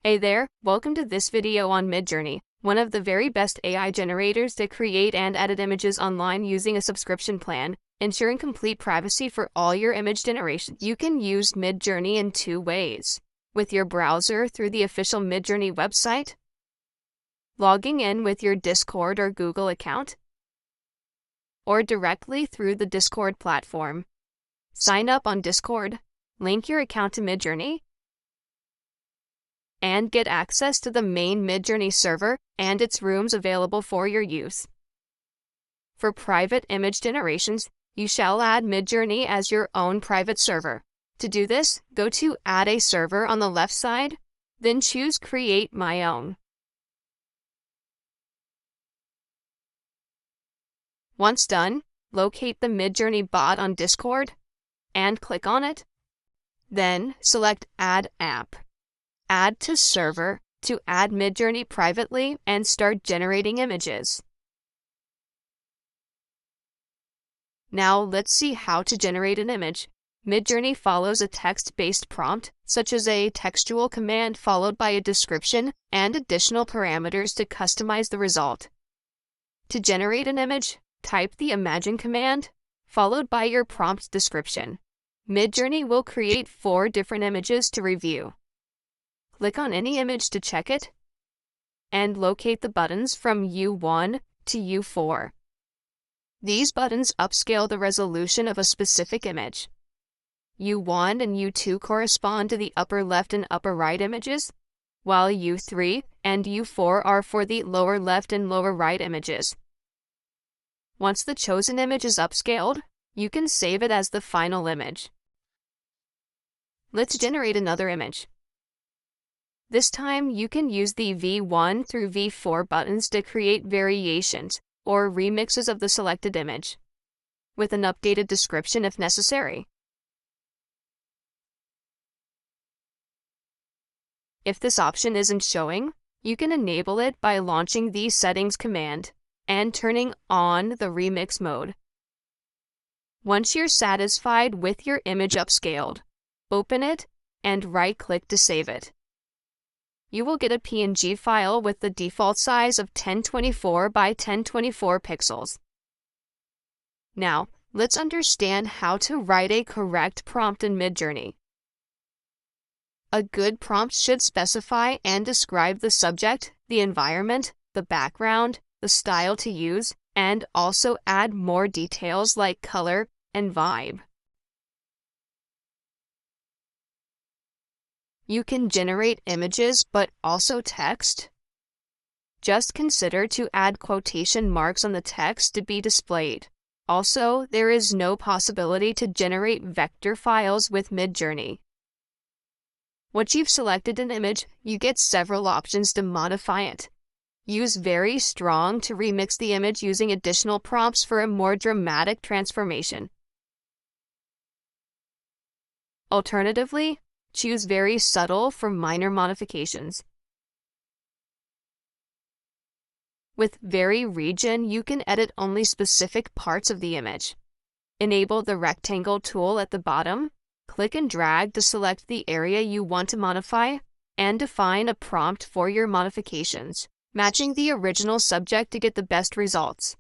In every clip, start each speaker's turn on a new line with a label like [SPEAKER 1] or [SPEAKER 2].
[SPEAKER 1] Hey there, welcome to this video on MidJourney, one of the very best AI generators to create and edit images online using a subscription plan, ensuring complete privacy for all your image generation. You can use MidJourney in two ways: with your browser through the official MidJourney website, logging in with your Discord or Google account, or directly through the Discord platform. Sign up on Discord, link your account to MidJourney, and get access to the main MidJourney server and its rooms available for your use. For private image generations, you shall add MidJourney as your own private server. To do this, go to Add a Server on the left side, then choose Create My Own. Once done, locate the MidJourney bot on Discord and click on it. Then select Add App. Add to Server to add MidJourney privately and start generating images. Now let's see how to generate an image. MidJourney follows a text-based prompt, such as a textual command followed by a description and additional parameters to customize the result. To generate an image, type the Imagine command, followed by your prompt description. MidJourney will create 4 different images to review. Click on any image to check it, and locate the buttons from U1 to U4. These buttons upscale the resolution of a specific image. U1 and U2 correspond to the upper left and upper right images, while U3 and U4 are for the lower left and lower right images. Once the chosen image is upscaled, you can save it as the final image. Let's generate another image. This time, you can use the V1 through V4 buttons to create variations or remixes of the selected image, with an updated description if necessary. If this option isn't showing, you can enable it by launching the Settings command and turning on the Remix mode. Once you're satisfied with your image upscaled, open it and right-click to save it. You will get a PNG file with the default size of 1024 by 1024 pixels. Now, let's understand how to write a correct prompt in MidJourney. A good prompt should specify and describe the subject, the environment, the background, the style to use, and also add more details like color and vibe. You can generate images but also text. Just consider to add quotation marks on the text to be displayed. Also, there is no possibility to generate vector files with MidJourney. Once you've selected an image, you get several options to modify it. Use Very Strong to remix the image using additional prompts for a more dramatic transformation. Alternatively, choose Very Subtle for minor modifications. With Very Region, you can edit only specific parts of the image. Enable the rectangle tool at the bottom, click and drag to select the area you want to modify, and define a prompt for your modifications, matching the original subject to get the best results.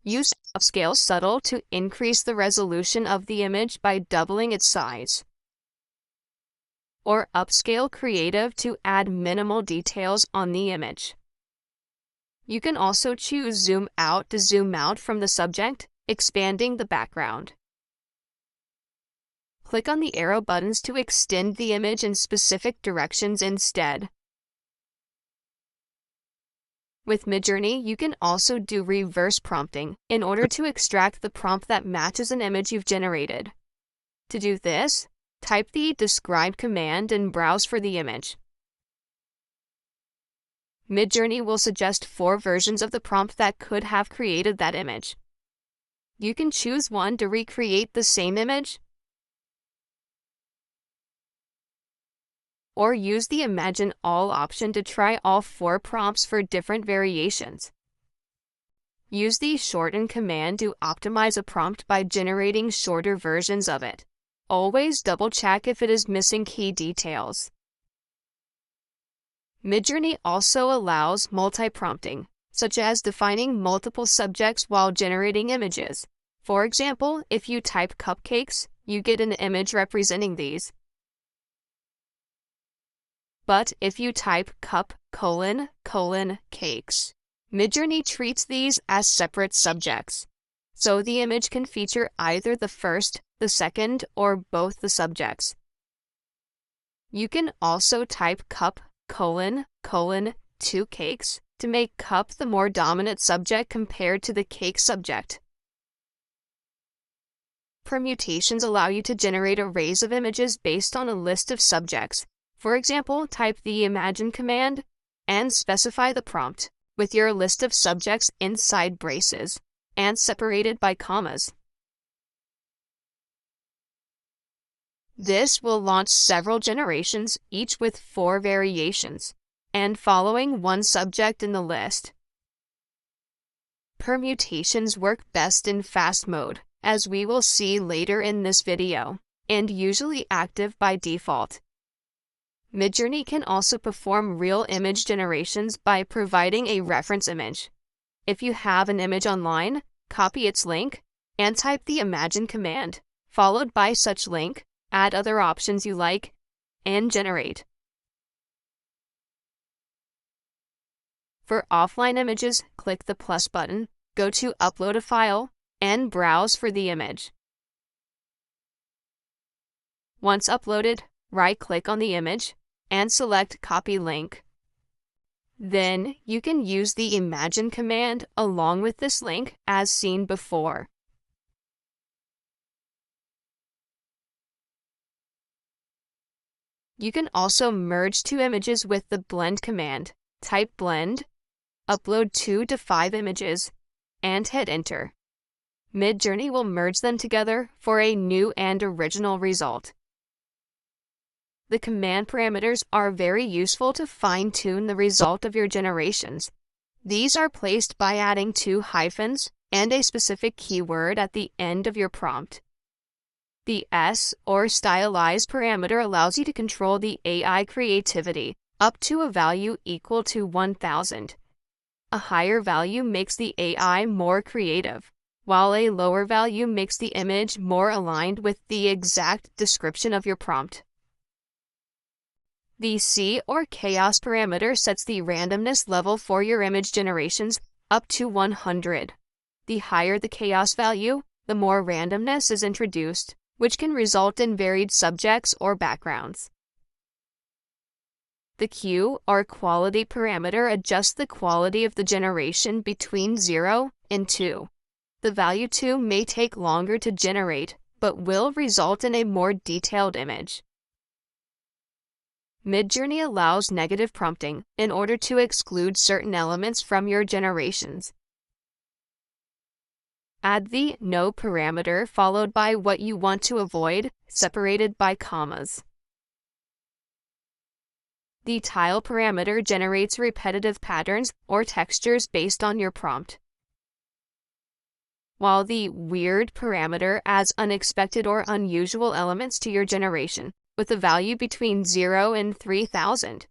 [SPEAKER 1] Use Upscale Subtle to increase the resolution of the image by doubling its size. Or Upscale Creative to add minimal details on the image. You can also choose Zoom Out to zoom out from the subject, expanding the background. Click on the arrow buttons to extend the image in specific directions instead. With MidJourney, you can also do reverse prompting in order to extract the prompt that matches an image you've generated. To do this, type the Describe command and browse for the image. MidJourney will suggest 4 versions of the prompt that could have created that image. You can choose one to recreate the same image, or use the Imagine All option to try all 4 prompts for different variations. Use the Shorten command to optimize a prompt by generating shorter versions of it. always double-check if it is missing key details. MidJourney also allows multi-prompting, such as defining multiple subjects while generating images. For example, if you type cupcakes, you get an image representing these. But if you type cup: cakes, MidJourney treats these as separate subjects, so the image can feature either the first, the second, or both the subjects. You can also type cup: 2 cakes to make cup the more dominant subject compared to the cake subject. Permutations allow you to generate arrays of images based on a list of subjects. For example, type the imagine command and specify the prompt with your list of subjects inside braces and separated by commas. This will launch several generations, each with 4 variations, and following one subject in the list. Permutations work best in fast mode, as we will see later in this video, and usually active by default. MidJourney can also perform real image generations by providing a reference image. If you have an image online, copy its link and type the imagine command, followed by such link, add other options you like, and generate. For offline images, click the plus button, go to Upload a file, and browse for the image. Once uploaded, right-click on the image and select Copy Link. Then you can use the imagine command along with this link as seen before. You can also merge 2 images with the blend command. Type blend, upload 2 to 5 images, and hit enter. MidJourney will merge them together for a new and original result. The command parameters are very useful to fine-tune the result of your generations. These are placed by adding 2 hyphens and a specific keyword at the end of your prompt. The S or stylize parameter allows you to control the AI creativity up to a value equal to 1000. A higher value makes the AI more creative, while a lower value makes the image more aligned with the exact description of your prompt. The C or chaos parameter sets the randomness level for your image generations up to 100. The higher the chaos value, the more randomness is introduced, which can result in varied subjects or backgrounds. The Q or quality parameter adjusts the quality of the generation between 0 and 2. The value 2 may take longer to generate, but will result in a more detailed image. MidJourney allows negative prompting in order to exclude certain elements from your generations. Add the no parameter followed by what you want to avoid, separated by commas. The tile parameter generates repetitive patterns or textures based on your prompt, while the weird parameter adds unexpected or unusual elements to your generation, with a value between 0 and 3000.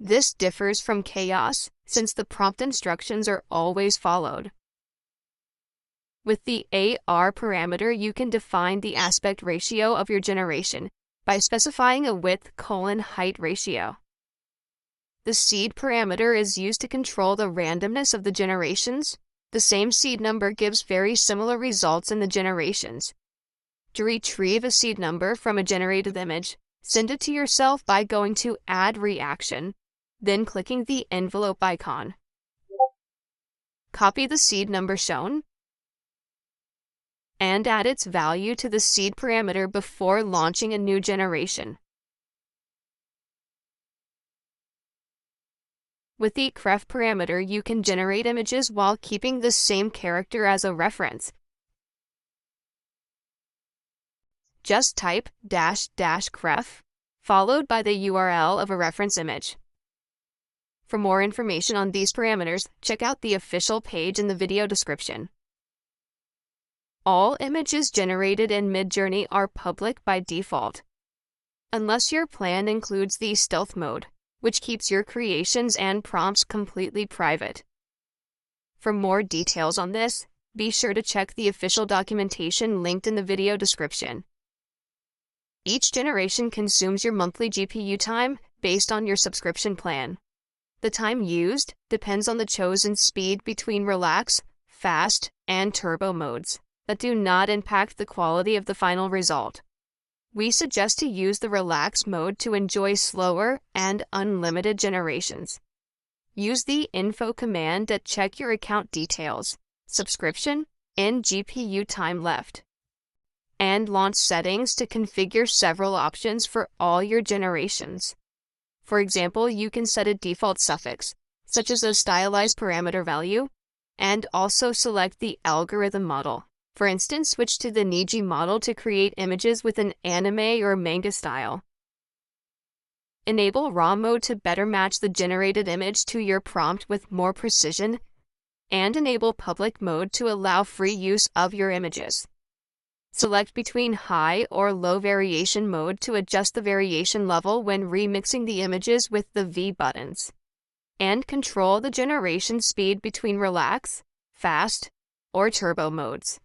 [SPEAKER 1] This differs from chaos, since the prompt instructions are always followed. With the AR parameter, you can define the aspect ratio of your generation by specifying a width:height ratio. The seed parameter is used to control the randomness of the generations. The same seed number gives very similar results in the generations. To retrieve a seed number from a generated image, send it to yourself by going to Add Reaction, then clicking the envelope icon. Copy the seed number shown and add its value to the seed parameter before launching a new generation. With the cref parameter, you can generate images while keeping the same character as a reference. Just type --cref, followed by the URL of a reference image. For more information on these parameters, check out the official page in the video description. All images generated in MidJourney are public by default, unless your plan includes the stealth mode, which keeps your creations and prompts completely private. For more details on this, be sure to check the official documentation linked in the video description. Each generation consumes your monthly GPU time based on your subscription plan. The time used depends on the chosen speed between relax, fast, and turbo modes that do not impact the quality of the final result. We suggest to use the relax mode to enjoy slower and unlimited generations. Use the info command to check your account details, subscription, and GPU time left, and launch settings to configure several options for all your generations. For example, you can set a default suffix, such as a stylized parameter value, and also select the algorithm model. For instance, switch to the Niji model to create images with an anime or manga style. Enable RAW mode to better match the generated image to your prompt with more precision, and enable public mode to allow free use of your images. Select between high or low variation mode to adjust the variation level when remixing the images with the V buttons, and control the generation speed between relax, fast, or turbo modes.